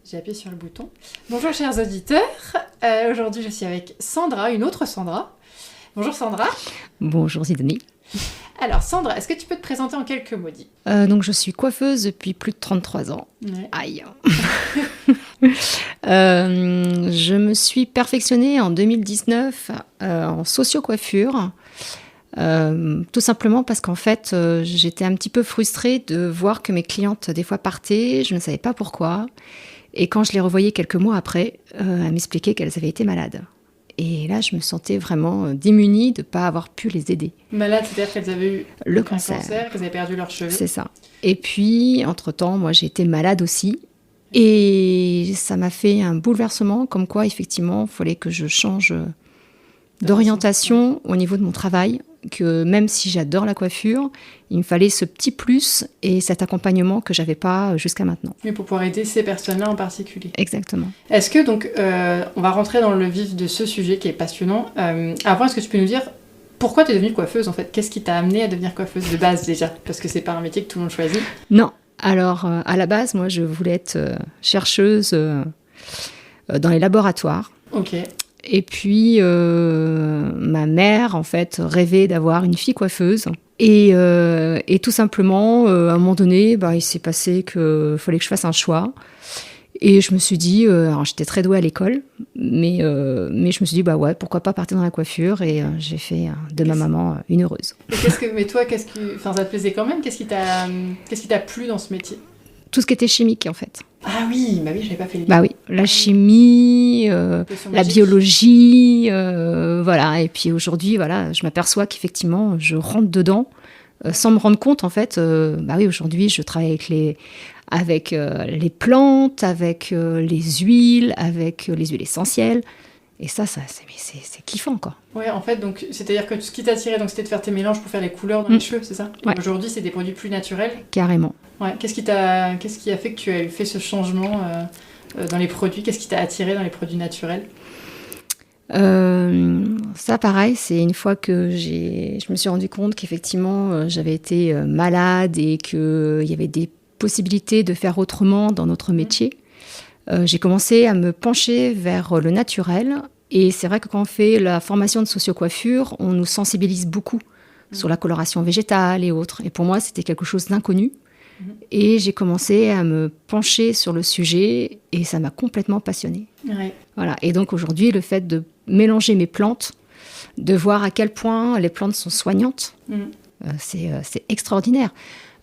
J'ai appuyé sur le bouton. Bonjour chers auditeurs, aujourd'hui je suis avec Sandra, une autre Sandra. Bonjour Sandra. Bonjour Sidonie. Alors Sandra, est-ce que tu peux te présenter en quelques mots dit? Donc je suis coiffeuse depuis plus de 33 ans. Ouais. Aïe. Je me suis perfectionnée en 2019 en socio-coiffure. Tout simplement parce qu'en fait, j'étais un petit peu frustrée de voir que mes clientes des fois partaient, je ne savais pas pourquoi. Et quand je les revoyais quelques mois après, elles m'expliquaient qu'elles avaient été malades. Et là, je me sentais vraiment démunie de ne pas avoir pu les aider. Malade, c'est-à-dire qu'elles avaient eu Le un cancer, qu'elles avaient perdu leurs cheveux. c'est ça. Et puis, entre-temps, moi, j'ai été malade aussi. Et ça m'a fait un bouleversement, comme quoi, effectivement, il fallait que je change d'orientation au niveau de mon travail, que même si j'adore la coiffure, il me fallait ce petit plus et cet accompagnement que j'avais pas jusqu'à maintenant. Mais pour pouvoir aider ces personnes-là en particulier. Exactement. Est-ce que donc, on va rentrer dans le vif de ce sujet qui est passionnant. Avant, est-ce que tu peux nous dire pourquoi tu es devenue coiffeuse en fait? Qu'est-ce qui t'a amenée à devenir coiffeuse de base déjà? Parce que c'est pas un métier que tout le monde choisit. Non. Alors, à la base, moi, je voulais être chercheuse dans les laboratoires. Ok. Et puis, ma mère, en fait, rêvait d'avoir une fille coiffeuse. Et tout simplement, à un moment donné, il s'est passé qu'il fallait que je fasse un choix. Et je me suis dit, alors j'étais très douée à l'école, mais je me suis dit, ouais, pourquoi pas partir dans la coiffure. Et j'ai fait de ma maman une heureuse. Et mais toi, ça te plaisait quand même? Qu'est-ce qui t'a plu dans ce métier? Tout ce qui était chimique, en fait. Ah oui, j'avais pas fait les Bah oui, la chimie, la biologie, voilà. Et puis aujourd'hui, voilà, je m'aperçois qu'effectivement, je rentre dedans sans me rendre compte, en fait. Oui, aujourd'hui, je travaille avec les plantes, avec les huiles essentielles. Et ça c'est kiffant, quoi. Ouais, en fait, donc, c'est-à-dire que ce qui t'attirait, donc, c'était de faire tes mélanges pour faire les couleurs dans les cheveux, c'est ça? Ouais. Aujourd'hui, c'est des produits plus naturels? Carrément. Ouais. Qu'est-ce qui a fait que tu as fait ce changement dans les produits? Qu'est-ce qui t'a attiré dans les produits naturels? Ça, pareil, c'est une fois que je me suis rendu compte qu'effectivement, j'avais été malade et qu'il y avait des possibilités de faire autrement dans notre métier. J'ai commencé à me pencher vers le naturel. Et c'est vrai que quand on fait la formation de socio-coiffure, on nous sensibilise beaucoup sur la coloration végétale et autres. Et pour moi, c'était quelque chose d'inconnu. Et j'ai commencé à me pencher sur le sujet et ça m'a complètement passionnée. Ouais. Voilà. Et donc aujourd'hui, le fait de mélanger mes plantes, de voir à quel point les plantes sont soignantes, c'est extraordinaire.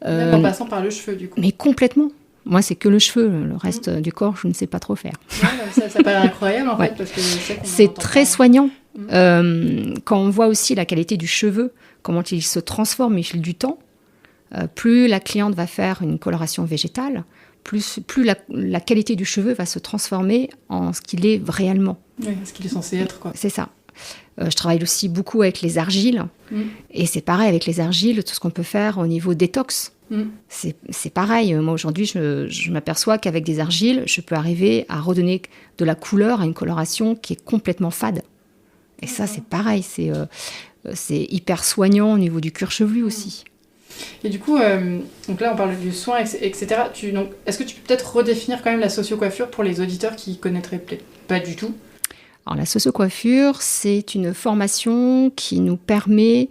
Même en passant par le cheveu, du coup. Mais complètement. Moi, c'est que le cheveu. Le reste du corps, je ne sais pas trop faire. Ouais, ça paraît incroyable, en fait, parce que c'est très soignant. Quand on voit aussi la qualité du cheveu, comment il se transforme au fil du temps, plus la cliente va faire une coloration végétale, plus la qualité du cheveu va se transformer en ce qu'il est réellement. Oui, ce qu'il est censé être, quoi. C'est ça. Je travaille aussi beaucoup avec les argiles. Et c'est pareil avec les argiles, tout ce qu'on peut faire au niveau détox. C'est pareil. Moi, aujourd'hui, je m'aperçois qu'avec des argiles, je peux arriver à redonner de la couleur à une coloration qui est complètement fade. Et ça, c'est pareil. C'est hyper soignant au niveau du cuir chevelu aussi. Et du coup, donc là, on parle du soin, etc. Est-ce que tu peux peut-être redéfinir quand même la socio-coiffure pour les auditeurs qui ne connaîtraient peut-être pas du tout? Alors, la socio-coiffure, c'est une formation qui nous permet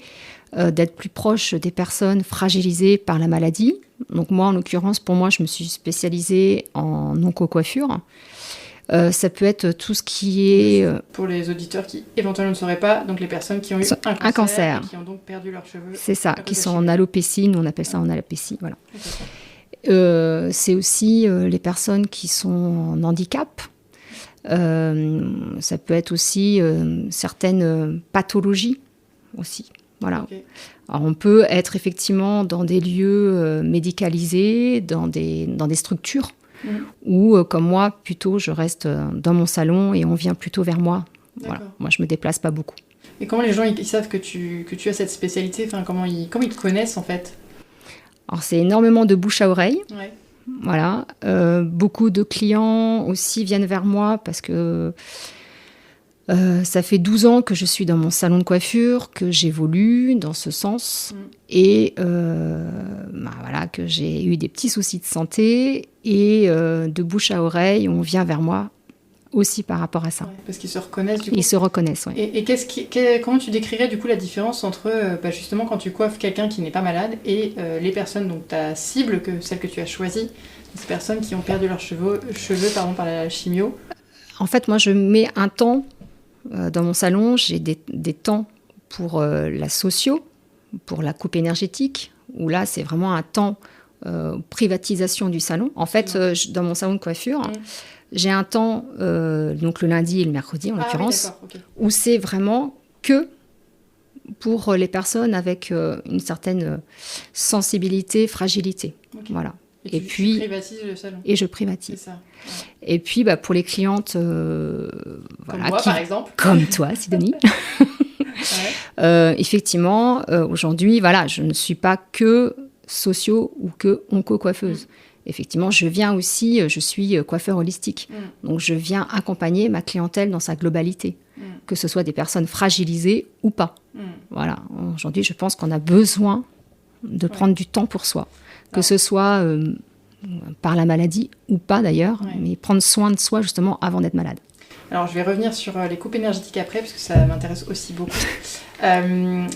d'être plus proche des personnes fragilisées par la maladie. Donc moi, en l'occurrence, je me suis spécialisée en onco-coiffure. Ça peut être tout ce qui est... Pour les auditeurs qui éventuellement ne sauraient pas, donc les personnes qui ont eu un cancer et qui ont donc perdu leurs cheveux. C'est ça, qui sont en alopécie, nous on appelle ça en alopécie, voilà. C'est aussi les personnes qui sont en handicap. Ça peut être aussi certaines pathologies aussi. Voilà. Okay. Alors on peut être effectivement dans des lieux médicalisés, dans des structures, ou comme moi, plutôt je reste dans mon salon et on vient plutôt vers moi. Voilà. Moi, je ne me déplace pas beaucoup. Et comment les gens ils savent que tu as cette spécialité? Enfin, comment ils te connaissent en fait? Alors c'est énormément de bouche à oreille. Ouais. Voilà. Beaucoup de clients aussi viennent vers moi parce que Ça fait 12 ans que je suis dans mon salon de coiffure, que j'évolue dans ce sens et voilà, que j'ai eu des petits soucis de santé et de bouche à oreille, on vient vers moi aussi par rapport à ça. Ouais, parce qu'ils se reconnaissent du coup. Ils se reconnaissent, oui. Et comment tu décrirais du coup la différence entre justement quand tu coiffes quelqu'un qui n'est pas malade et les personnes, donc ta cible, celle que tu as choisie, ces personnes qui ont perdu leurs cheveux par la chimio? En fait, moi, je mets un temps dans mon salon, j'ai des temps pour la socio, pour la coupe énergétique, où là, c'est vraiment un temps privatisation du salon. En fait, dans mon salon de coiffure, j'ai un temps, donc le lundi et le mercredi en l'occurrence, oui, où c'est vraiment que pour les personnes avec une certaine sensibilité, fragilité. Okay. Voilà. Et puis, tu privatises le salon. Et je privatise. C'est ça. Ouais. Et puis, pour les clientes, comme moi, par exemple. Comme toi, Sidonie. Effectivement, aujourd'hui, voilà, je ne suis pas que socio ou que onco-coiffeuse. Effectivement, je suis coiffeur holistique. Donc, je viens accompagner ma clientèle dans sa globalité, que ce soit des personnes fragilisées ou pas. Voilà. Aujourd'hui, je pense qu'on a besoin de prendre du temps pour soi, que ce soit par la maladie ou pas d'ailleurs, mais prendre soin de soi justement avant d'être malade. Alors, je vais revenir sur les coupes énergétiques après, parce que ça m'intéresse aussi beaucoup.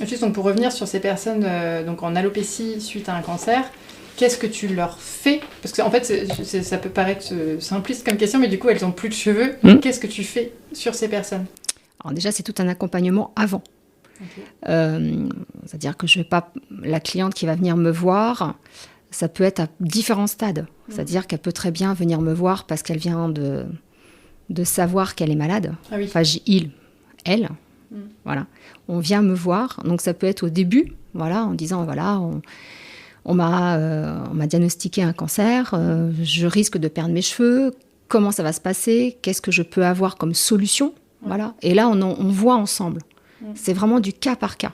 Juste donc, pour revenir sur ces personnes donc en alopécie suite à un cancer, qu'est-ce que tu leur fais? Parce qu'en fait, ça peut paraître simpliste comme question, mais du coup, elles n'ont plus de cheveux. Qu'est-ce que tu fais sur ces personnes? Alors déjà, c'est tout un accompagnement avant. C'est-à-dire que la cliente qui va venir me voir, ça peut être à différents stades. C'est-à-dire qu'elle peut très bien venir me voir parce qu'elle vient de savoir qu'elle est malade. Ah oui. Enfin, elle. Voilà. On vient me voir. Donc, ça peut être au début, voilà, en disant, voilà, on m'a diagnostiqué un cancer, je risque de perdre mes cheveux, comment ça va se passer, qu'est-ce que je peux avoir comme solution, voilà. Et là, on voit ensemble. C'est vraiment du cas par cas.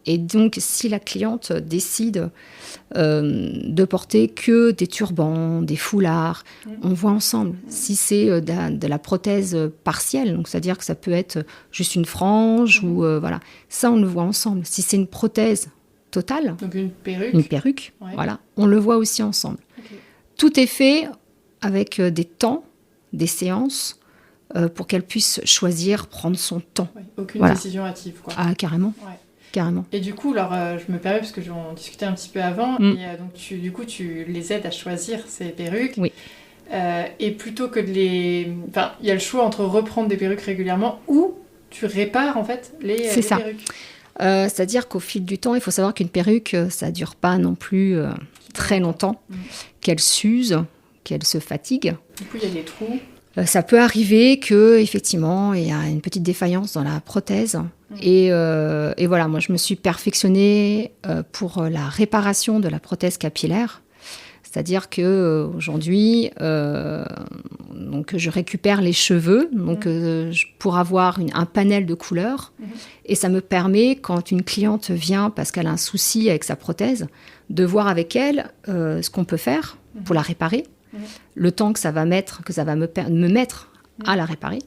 Et donc, si la cliente décide de porter que des turbans, des foulards, on voit ensemble. Si c'est de la prothèse partielle, donc c'est-à-dire que ça peut être juste une frange, ou voilà, ça, on le voit ensemble. Si c'est une prothèse totale, donc une perruque, voilà, on le voit aussi ensemble. Okay. Tout est fait avec des temps, des séances, pour qu'elle puisse choisir, prendre son temps. Oui, aucune décision hâtive, quoi. Ah, carrément. Ouais. Carrément. Et du coup, alors, je me permets, parce que j'en discutais un petit peu avant, et donc tu les aides à choisir ces perruques. Oui. Et plutôt que de les... Enfin, il y a le choix entre reprendre des perruques régulièrement ou tu répares, en fait, les perruques. C'est-à-dire qu'au fil du temps, il faut savoir qu'une perruque, ça ne dure pas non plus très longtemps, qu'elle s'use, qu'elle se fatigue. Du coup, il y a des trous. Ça peut arriver qu'effectivement, il y a une petite défaillance dans la prothèse. Et voilà, moi, je me suis perfectionnée pour la réparation de la prothèse capillaire. C'est-à-dire qu'aujourd'hui, donc je récupère les cheveux donc, pour avoir un panel de couleurs. Et ça me permet, quand une cliente vient parce qu'elle a un souci avec sa prothèse, de voir avec elle ce qu'on peut faire pour la réparer, le temps que ça va me mettre à la réparer.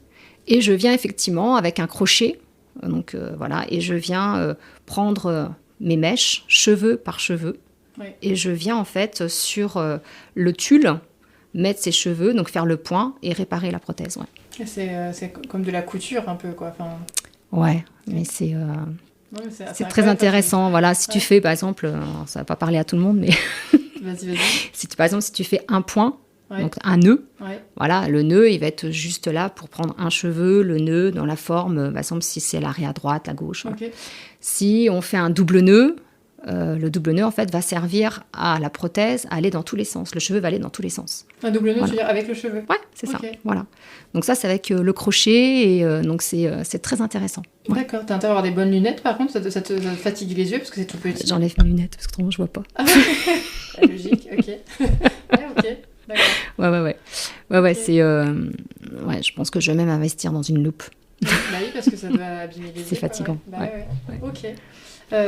Et je viens effectivement avec un crochet, donc voilà, et je viens prendre mes mèches, cheveux par cheveux, et je viens en fait sur le tulle mettre ses cheveux, donc faire le point et réparer la prothèse. Ouais. C'est comme de la couture un peu, quoi. Enfin... Ouais, mais c'est très intéressant. Voilà, si tu fais, par exemple, ça va pas parler à tout le monde, mais vas-y. Par exemple, si tu fais un point, donc un nœud, voilà, le nœud, il va être juste là pour prendre un cheveu, le nœud dans la forme, par exemple, si c'est l'arrêt à droite, à gauche. Voilà. Okay. Si on fait un double nœud, le double nœud, en fait, va servir à la prothèse à aller dans tous les sens. Le cheveu va aller dans tous les sens. Un double nœud, tu veux dire avec le cheveu? Ouais, c'est ça. Voilà. Donc ça, c'est avec le crochet, et donc c'est très intéressant. Ouais. D'accord. T'as intérêt à avoir des bonnes lunettes, par contre, ça te fatigue les yeux, parce que c'est tout petit. J'enlève mes lunettes, parce que autrement, je vois pas. Ah ouais. Logique, ok. Ok, d'accord. Ouais, okay. C'est... ouais, je pense que je vais même investir dans une loupe. Bah oui, parce que ça doit abîmer les yeux. C'est fatigant. Ouais. Ok.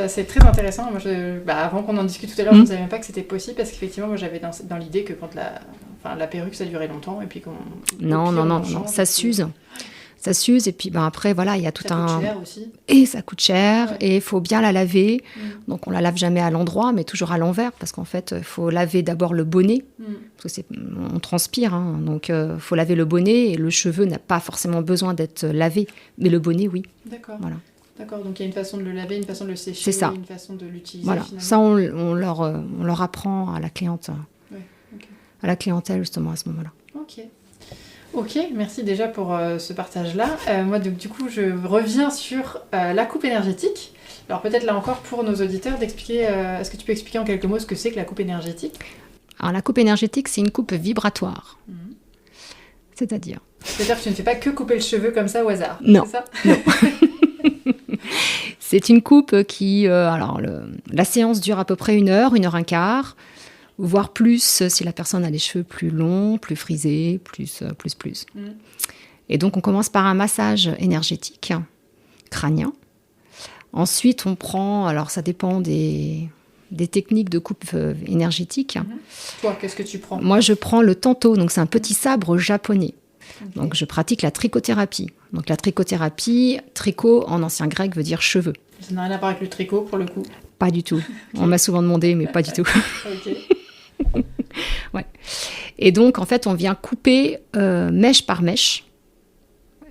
C'est très intéressant. Moi, avant qu'on en discute tout à l'heure, je ne savais même pas que c'était possible, parce qu'effectivement, moi, j'avais dans l'idée que quand la perruque, ça durait longtemps, et puis qu'on... Non, ça s'use. Ça s'use et puis après, voilà, il y a tout Ça coûte cher aussi. Et ça coûte cher, Ouais. et il faut bien la laver. Donc on la lave jamais à l'endroit, mais toujours à l'envers, parce qu'en fait, il faut laver d'abord le bonnet, parce que on transpire, hein, donc il faut laver le bonnet, et le cheveu n'a pas forcément besoin d'être lavé, mais le bonnet, oui. D'accord. Voilà. D'accord, donc il y a une façon de le laver, une façon de le sécher, C'est ça. une façon de l'utiliser. Voilà, finalement. ça on leur apprend à la cliente, Ouais, ok. à la clientèle justement à ce moment-là. Ok, merci déjà pour ce partage-là. Moi, donc, du coup, je reviens sur la coupe énergétique. Alors peut-être là encore pour nos auditeurs d'expliquer, est-ce que tu peux expliquer en quelques mots ce que c'est que la coupe énergétique? Alors la coupe énergétique, c'est une coupe vibratoire. C'est-à-dire C'est-à-dire que tu ne fais pas que couper le cheveu comme ça au hasard. Non. C'est ça? Non. C'est une coupe qui... la séance dure à peu près 1 heure un quart, voire plus si la personne a les cheveux plus longs, plus frisés, plus. Et donc on commence par un massage énergétique, crânien. Ensuite on prend, alors ça dépend des techniques de coupe énergétique. Toi, qu'est-ce que tu prends? Moi je prends le tanto, donc c'est un petit sabre japonais. Okay. Donc je pratique la trichothérapie. Donc la trichothérapie, tricot en ancien grec veut dire cheveux. Ça n'a rien à voir avec le tricot pour le coup? Pas du tout. Okay. On m'a souvent demandé, mais pas du tout. Ok. Ouais. Et donc en fait on vient couper mèche par mèche.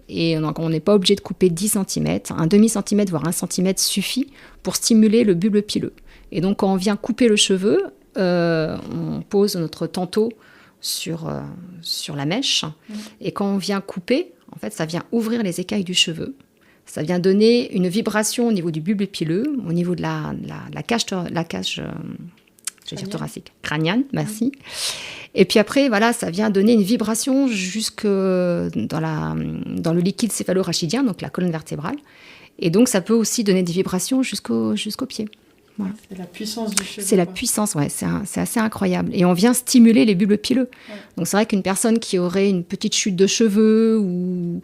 Et donc on n'est pas obligé de couper 10 cm. Un demi-centimètre, voire 1 cm suffit pour stimuler le bulbe pileux. Et donc quand on vient couper le cheveu, on pose notre tanto sur la mèche. Et quand on vient couper, en fait, ça vient ouvrir les écailles du cheveu. Ça vient donner une vibration au niveau du bulbe pileux, au niveau de la cage thoracique, crânienne, merci. Et puis après, voilà, ça vient donner une vibration jusque dans le liquide céphalorachidien, donc la colonne vertébrale. Et donc, ça peut aussi donner des vibrations jusqu'au pied. Voilà. C'est la puissance du cheveu. C'est la puissance, ouais, c'est assez incroyable. Et on vient stimuler les bulbes pileux. Ouais. Donc c'est vrai qu'une personne qui aurait une petite chute de cheveux ou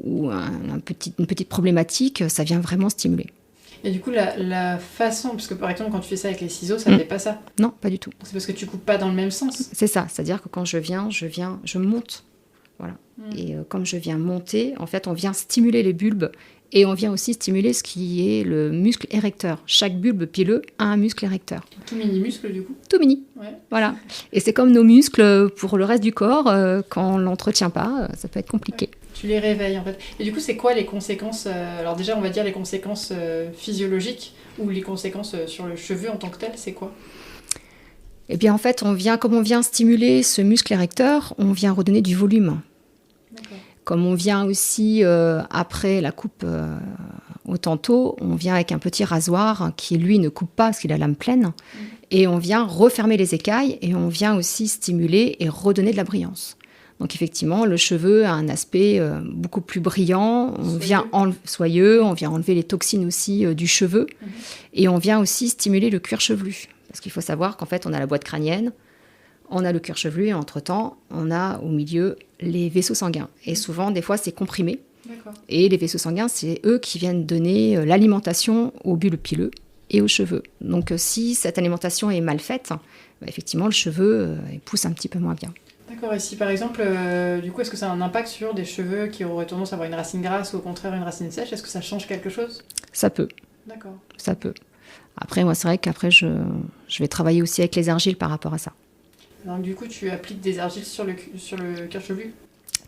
une petite problématique, ça vient vraiment stimuler. Et du coup, la façon, parce que par exemple, quand tu fais ça avec les ciseaux, ça ne fait pas ça? Non, pas du tout. C'est parce que tu coupes pas dans le même sens? C'est ça, c'est-à-dire que quand je monte. Voilà. Et comme je viens monter, en fait, on vient stimuler les bulbes. Et on vient aussi stimuler ce qui est le muscle érecteur. Chaque bulbe pileux a un muscle érecteur. Tout mini-muscle, du coup? Tout mini. Ouais. Voilà. Et c'est comme nos muscles pour le reste du corps. Quand on ne l'entretient pas, ça peut être compliqué. Ouais. Tu les réveilles, en fait. Et du coup, c'est quoi les conséquences alors déjà, on va dire les conséquences physiologiques ou les conséquences sur le cheveu en tant que tel, c'est quoi? Eh bien, en fait, comme on vient stimuler ce muscle érecteur, on vient redonner du volume. D'accord. Comme on vient aussi, après la coupe au tanto, on vient avec un petit rasoir qui, lui, ne coupe pas parce qu'il a la lame pleine. Et on vient refermer les écailles et on vient aussi stimuler et redonner de la brillance. Donc, effectivement, le cheveu a un aspect beaucoup plus brillant. Soyeux, on vient enlever les toxines aussi du cheveu. Et on vient aussi stimuler le cuir chevelu. Parce qu'il faut savoir qu'en fait, on a la boîte crânienne, on a le cuir chevelu et entre-temps, on a au milieu les vaisseaux sanguins. Et souvent, des fois, c'est comprimé. D'accord. Et les vaisseaux sanguins, c'est eux qui viennent donner l'alimentation aux bulbes pileux et aux cheveux. Donc, si cette alimentation est mal faite, effectivement, le cheveu pousse un petit peu moins bien. D'accord. Et si, par exemple, du coup, est-ce que ça a un impact sur des cheveux qui auraient tendance à avoir une racine grasse ou au contraire une racine sèche? Est-ce que ça change quelque chose? Ça peut. D'accord. Ça peut. Après, moi, c'est vrai qu'après, je vais travailler aussi avec les argiles par rapport à ça. Donc, du coup, tu appliques des argiles sur le cuir chevelu?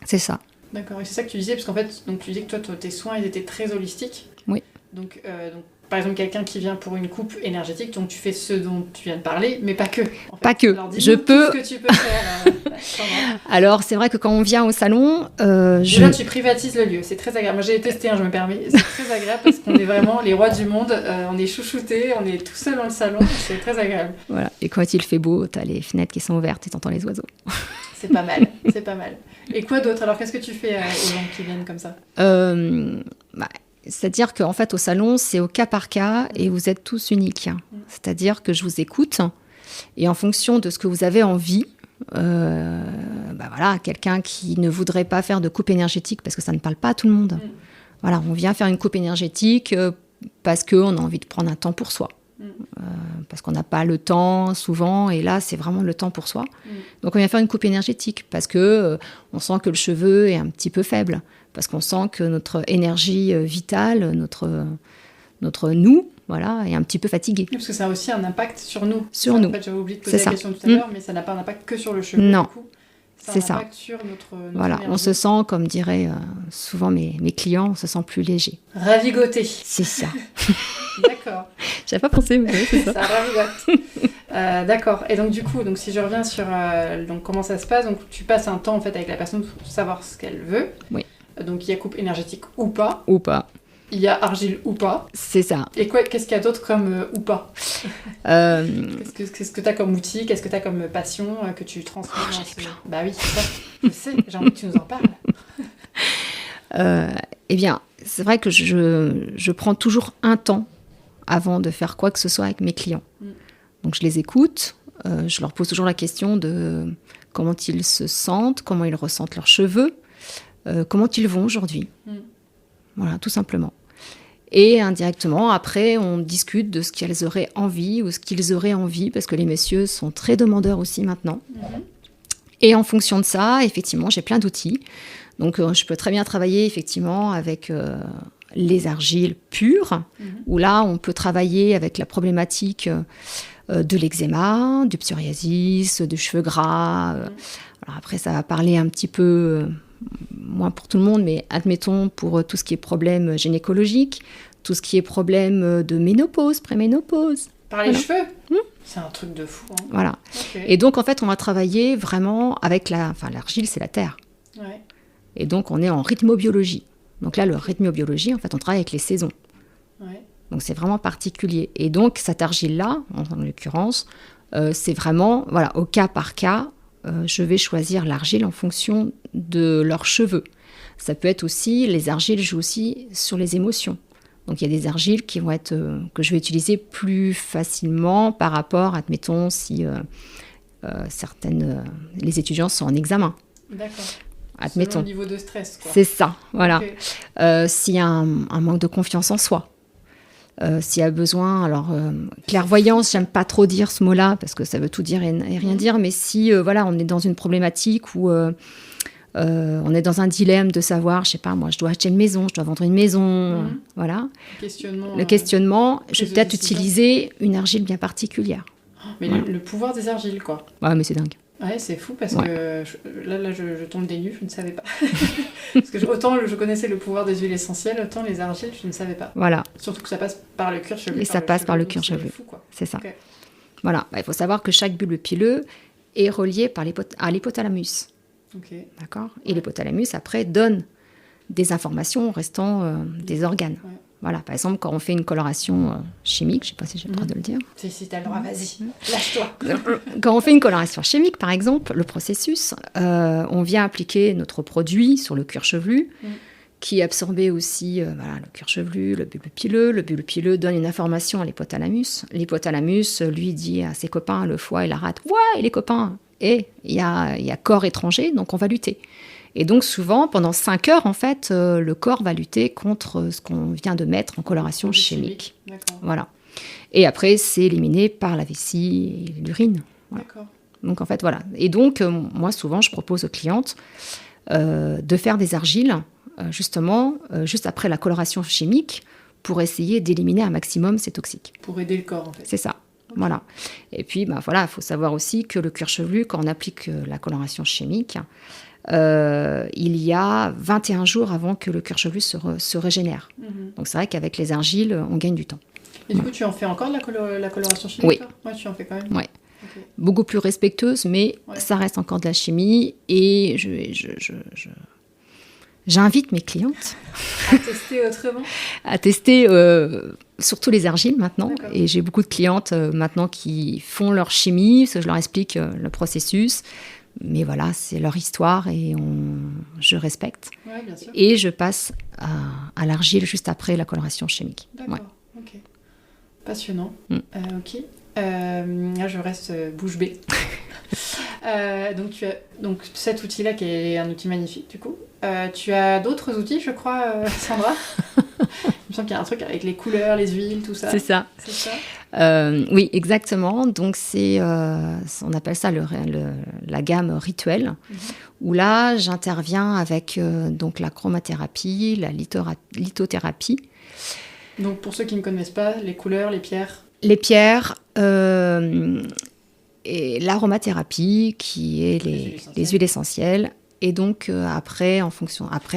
C'est ça. D'accord. Et c'est ça que tu disais, parce qu'en fait, donc, tu disais que toi, tes soins, ils étaient très holistiques. Oui. Donc, par exemple, quelqu'un qui vient pour une coupe énergétique, donc tu fais ce dont tu viens de parler, mais pas que. En fait. Pas que. Alors, je peux. Tout ce que tu peux faire. Alors, c'est vrai que quand on vient au salon, déjà, tu privatises le lieu. C'est très agréable. Moi, j'ai testé, je me permets. C'est très agréable parce qu'on est vraiment les rois du monde. On est chouchoutés, on est tout seul dans le salon. C'est très agréable. Voilà. Et quand il fait beau, t'as les fenêtres qui sont ouvertes et t'entends les oiseaux. C'est pas mal. C'est pas mal. Et quoi d'autre? Alors, qu'est-ce que tu fais aux gens qui viennent comme ça? C'est-à-dire qu'en fait, au salon, c'est au cas par cas et vous êtes tous uniques. C'est-à-dire que je vous écoute et en fonction de ce que vous avez envie, voilà, quelqu'un qui ne voudrait pas faire de coupe énergétique parce que ça ne parle pas à tout le monde. Voilà, on vient faire une coupe énergétique parce qu'on a envie de prendre un temps pour soi. parce qu'on n'a pas le temps souvent, et là, c'est vraiment le temps pour soi. Donc, on vient faire une coupe énergétique parce que on sent que le cheveu est un petit peu faible, parce qu'on sent que notre énergie vitale, notre nous, voilà, est un petit peu fatigué. Parce que ça a aussi un impact sur nous. Sur nous. En fait, j'avais oublié de poser la question tout à l'heure, mais ça n'a pas d'impact que sur le cheveu. Non. Du coup. C'est ça. Sur notre voilà, énergie. on se sent, comme diraient souvent mes clients, on se sent plus léger. Ravigoté. C'est ça. D'accord. J'avais pas pensé, mais c'est ça. Ça ravigote. D'accord. Et donc du coup, si je reviens sur donc comment ça se passe, donc tu passes un temps en fait avec la personne pour savoir ce qu'elle veut. Oui. Donc il y a coupe énergétique ou pas. Ou pas. Il y a argile ou pas. C'est ça. Et qu'est-ce qu'il y a d'autre comme ou pas Qu'est-ce que tu as comme outil? Qu'est-ce que tu as comme passion que tu transmets j'en ai plein. Bah oui, c'est ça. Je sais, j'ai envie que tu nous en parles. Eh bien, c'est vrai que je prends toujours un temps avant de faire quoi que ce soit avec mes clients. Donc je les écoute, je leur pose toujours la question de comment ils se sentent, comment ils ressentent leurs cheveux, comment ils vont aujourd'hui. Voilà, tout simplement. Et indirectement, après, on discute de ce qu'elles auraient envie ou ce qu'ils auraient envie, parce que les messieurs sont très demandeurs aussi maintenant. Et en fonction de ça, effectivement, j'ai plein d'outils. Donc, je peux très bien travailler, effectivement, avec les argiles pures, où là, on peut travailler avec la problématique de l'eczéma, du psoriasis, du cheveu gras. Alors après, ça va parler un petit peu... moins pour tout le monde, mais admettons pour tout ce qui est problème gynécologique, tout ce qui est problème de ménopause, préménopause. Par les cheveux C'est un truc de fou. Hein. Voilà. Okay. Et donc, en fait, on va travailler vraiment avec l'argile, c'est la terre. Ouais. Et donc, on est en rythmobiologie. Donc là, le rythmobiologie, en fait, on travaille avec les saisons. Ouais. Donc, c'est vraiment particulier. Et donc, cette argile-là, en l'occurrence, c'est vraiment, voilà, au cas par cas, je vais choisir l'argile en fonction de leurs cheveux. Ça peut être aussi, les argiles jouent aussi sur les émotions. Donc il y a des argiles qui vont être, que je vais utiliser plus facilement par rapport, admettons, si les étudiants sont en examen. D'accord. Admettons. Selon le niveau de stress, quoi. C'est ça, voilà. Okay. S'il y a un manque de confiance en soi, s'il y a besoin, alors clairvoyance, j'aime pas trop dire ce mot-là parce que ça veut tout dire et rien dire, mais si voilà, on est dans une problématique où on est dans un dilemme de savoir, je sais pas, moi, je dois acheter une maison, je dois vendre une maison, voilà. Le questionnement, je vais peut-être utiliser une argile bien particulière. Mais voilà. le pouvoir des argiles, quoi. Ouais, mais c'est dingue. Ouais, c'est fou parce que là je tombe des nues, je ne savais pas. Parce que autant je connaissais le pouvoir des huiles essentielles, autant les argiles, je ne savais pas. Voilà. Surtout que ça passe par le cuir chevelu. Et ça passe par le cuir chevelu. C'est ça. Okay. Voilà. Il faut savoir que chaque bulbe pileux est relié à l'hypothalamus. Okay. D'accord. Et l'hypothalamus, après, donne des informations restant des organes. Ouais. Voilà, par exemple, quand on fait une coloration chimique, je ne sais pas si j'ai le droit de le dire. Si tu as le droit, vas-y, lâche-toi. Quand on fait une coloration chimique, par exemple, le processus, on vient appliquer notre produit sur le cuir chevelu, qui est absorbé aussi, voilà, le cuir chevelu, le bulbe pileux. Le bulbe pileux donne une information à l'hypothalamus. L'hypothalamus lui dit à ses copains, le foie et la rate, « Ouais, les copains !» Et il y a corps étranger, donc on va lutter. Et donc souvent, pendant 5 heures, en fait, le corps va lutter contre ce qu'on vient de mettre en coloration chimique. Voilà. Et après, c'est éliminé par la vessie et l'urine. Voilà. D'accord. Donc en fait, voilà. Et donc, moi, souvent, je propose aux clientes de faire des argiles, justement, juste après la coloration chimique, pour essayer d'éliminer un maximum ces toxiques. Pour aider le corps, en fait. C'est ça. Okay. Voilà. Et puis, voilà, il faut savoir aussi que le cuir chevelu, quand on applique la coloration chimique, il y a 21 jours avant que le cuir chevelu se régénère. Donc c'est vrai qu'avec les argiles, on gagne du temps. Et du coup, tu en fais encore de la coloration chimique? Oui. Ouais, tu en fais quand même. Oui. Okay. Beaucoup plus respectueuse, mais ça reste encore de la chimie. Et j'invite mes clientes à tester autrement. À tester surtout les argiles maintenant. D'accord. Et j'ai beaucoup de clientes maintenant qui font leur chimie, parce que je leur explique le processus. Mais voilà, c'est leur histoire et je respecte. Ouais, bien sûr. Et je passe à l'argile juste après la coloration chimique. D'accord, ok. Passionnant. Ok. Là, je reste bouche bée. Donc, tu as cet outil-là qui est un outil magnifique, du coup. Tu as d'autres outils, je crois, Sandra? me semble qu'il y a un truc avec les couleurs, les huiles, tout ça. C'est ça. C'est ça. Oui, exactement. Donc, on appelle ça la gamme rituelle, où là, j'interviens avec donc la chromathérapie, la lithothérapie. Donc, pour ceux qui ne connaissent pas, les couleurs, les pierres. Les pierres et l'aromathérapie, qui est les huiles essentielles. Et donc, après,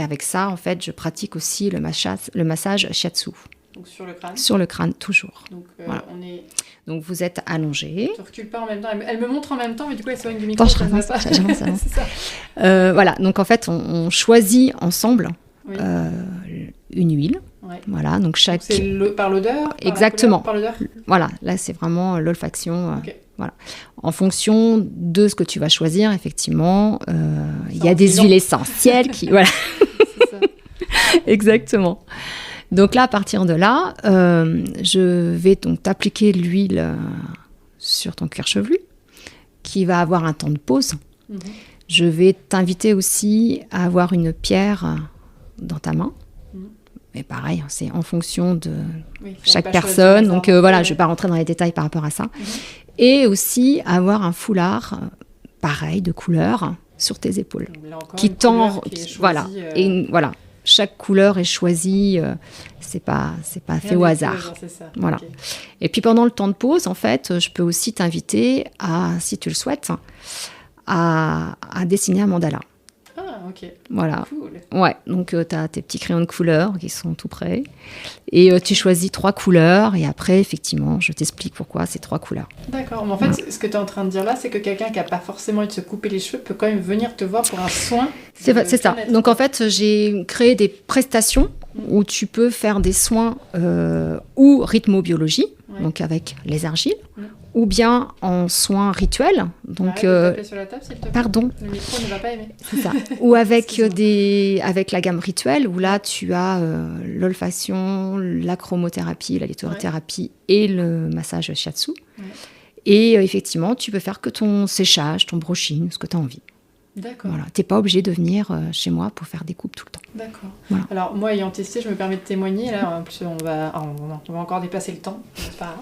avec ça, en fait, je pratique aussi le massage shiatsu. Donc, sur le crâne. Sur le crâne, toujours. Donc, voilà. on est... Donc, vous êtes allongé. Tu ne recules pas en même temps. Elle me montre en même temps, mais du coup, elle s'éloigne du micro. Bon, j'avance. C'est ça. Voilà. Donc, en fait, on choisit ensemble une huile. Ouais. Voilà. Donc, chaque... Donc c'est par l'odeur. Exactement. Par l'odeur. Voilà. Là, c'est vraiment l'olfaction. Okay. Voilà. En fonction de ce que tu vas choisir, effectivement, il y a des huiles essentielles qui... Voilà. C'est ça. Exactement. Donc là, à partir de là, je vais donc t'appliquer l'huile sur ton cuir chevelu, qui va avoir un temps de pause. Mm-hmm. Je vais t'inviter aussi à avoir une pierre dans ta main. Mais pareil, c'est en fonction de chaque personne. Donc voilà, je ne vais pas rentrer dans les détails par rapport à ça. Et aussi avoir un foulard, pareil, de couleur, sur tes épaules. Là encore, qui tend... Voilà. Et voilà. Chaque couleur est choisie, c'est pas fait au hasard. C'est ça. Voilà. Okay. Et puis pendant le temps de pause, en fait, je peux aussi t'inviter si tu le souhaites, à dessiner un mandala. Ah, ok. Voilà. Cool. Ouais, donc tu as tes petits crayons de couleur qui sont tout prêts. Et tu choisis 3 couleurs. Et après, effectivement, je t'explique pourquoi ces 3 couleurs. D'accord. Mais en fait, ce que tu es en train de dire là, c'est que quelqu'un qui n'a pas forcément envie de se couper les cheveux peut quand même venir te voir pour un soin. C'est ça. Donc en fait, j'ai créé des prestations où tu peux faire des soins ou rythmobiologie, donc avec les argiles, ou bien en soins rituels. Donc, taper sur la table, s'il te plaît. Pardon. Le micro ne va pas aimer. C'est ça. Ou avec la gamme rituelle, où là, tu as l'olfaction, la chromothérapie, la lithothérapie et le massage shiatsu. Ouais. Et effectivement, tu peux faire que ton séchage, ton brushing, ce que tu as envie. D'accord. Voilà. Tu n'es pas obligé de venir chez moi pour faire des coupes tout le temps. D'accord. Voilà. Alors, moi, ayant testé, je me permets de témoigner. Là, en plus, on va encore dépasser le temps. C'est pas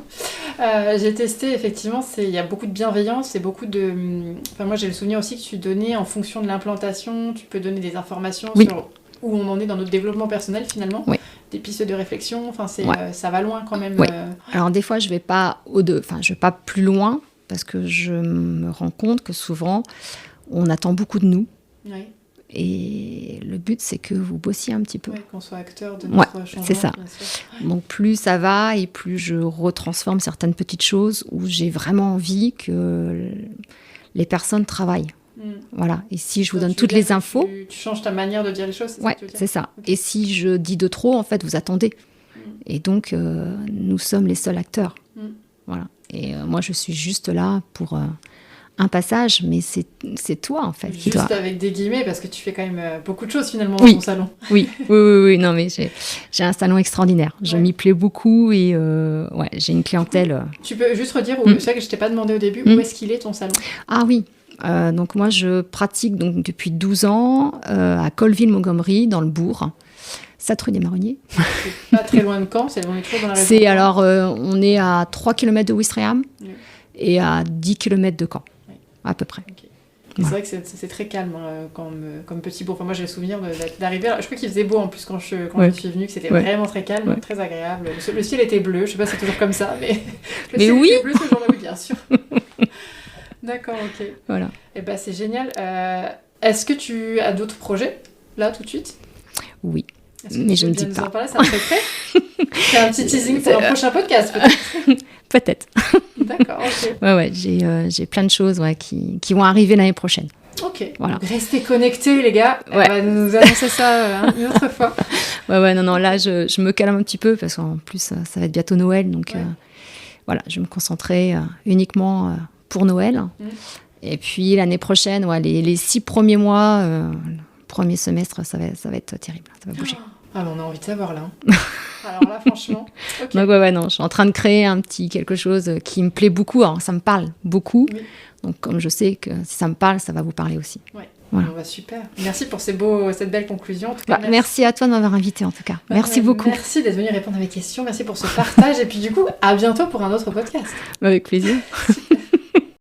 grave. J'ai testé, effectivement, il y a beaucoup de bienveillance et beaucoup de... Enfin, moi, j'ai le souvenir aussi que tu donnais, en fonction de l'implantation, tu peux donner des informations sur où on en est dans notre développement personnel, finalement. Oui. Des pistes de réflexion. Enfin, ça va loin, quand même. Oui. Alors, des fois, je vais pas plus loin, parce que je me rends compte que souvent... On attend beaucoup de nous. Oui. Et le but, c'est que vous bossiez un petit peu. Oui, qu'on soit acteur de notre changement. C'est ça. Donc, plus ça va et plus je retransforme certaines petites choses où j'ai vraiment envie que les personnes travaillent. Voilà. Et si je vous donne toutes les infos... Tu changes ta manière de dire les choses, c'est ça. Okay. Et si je dis de trop, en fait, vous attendez. Et donc, nous sommes les seuls acteurs. Voilà. Et moi, je suis juste là pour... un passage, mais c'est toi, en fait. Juste avec des guillemets, parce que tu fais quand même beaucoup de choses, finalement, dans ton salon. Oui. Non, mais j'ai un salon extraordinaire. Je m'y plais beaucoup et j'ai une clientèle... Tu peux juste redire, c'est vrai que je ne t'ai pas demandé au début, où est-ce qu'il est, ton salon ? Ah oui, donc moi, je pratique depuis 12 ans à Colville-Montgomery, dans le bourg. 7 rue des Marronniers. C'est pas très loin de Caen, on est toujours dans la région. On est à 3 km de Ouistreham et à 10 km de Caen. À peu près. Okay. C'est vrai que c'est très calme comme petit bourg. Enfin, moi, j'ai le souvenir d'arriver. Je crois qu'il faisait beau en plus quand je suis venue, que c'était vraiment très calme, très agréable. Le ciel était bleu. Je sais pas si c'est toujours comme ça, mais le ciel était bleu ce jour-là, oui, bien sûr. D'accord, ok. Voilà. Et ben, c'est génial. Est-ce que tu as d'autres projets là tout de suite ? Oui. Mais je ne dis pas. En parler, c'est un secret. C'est un petit teasing pour un prochain podcast, peut-être. Peut-être. D'accord, ok. Ouais, j'ai plein de choses qui vont arriver l'année prochaine. Ok. Voilà. Donc restez connectés, les gars. Ouais. Elle va nous annoncer ça une autre fois. Non, là, je me calme un petit peu parce qu'en plus, ça va être bientôt Noël. Donc, voilà, je vais me concentrer uniquement pour Noël. Et puis, l'année prochaine, les 6 premiers mois, le premier semestre, ça va être terrible. Ça va bouger. Ah, on a envie de savoir, là. Alors là, franchement... Okay. Donc, non, je suis en train de créer un petit quelque chose qui me plaît beaucoup. Alors, ça me parle beaucoup. Oui. Donc, comme je sais que si ça me parle, ça va vous parler aussi. Ouais. Voilà. Bah, super. Merci pour cette belle conclusion. En tout cas, merci à toi de m'avoir invité en tout cas. Merci beaucoup. Merci d'être venu répondre à mes questions. Merci pour ce partage. Et puis du coup, à bientôt pour un autre podcast. Avec plaisir. Super.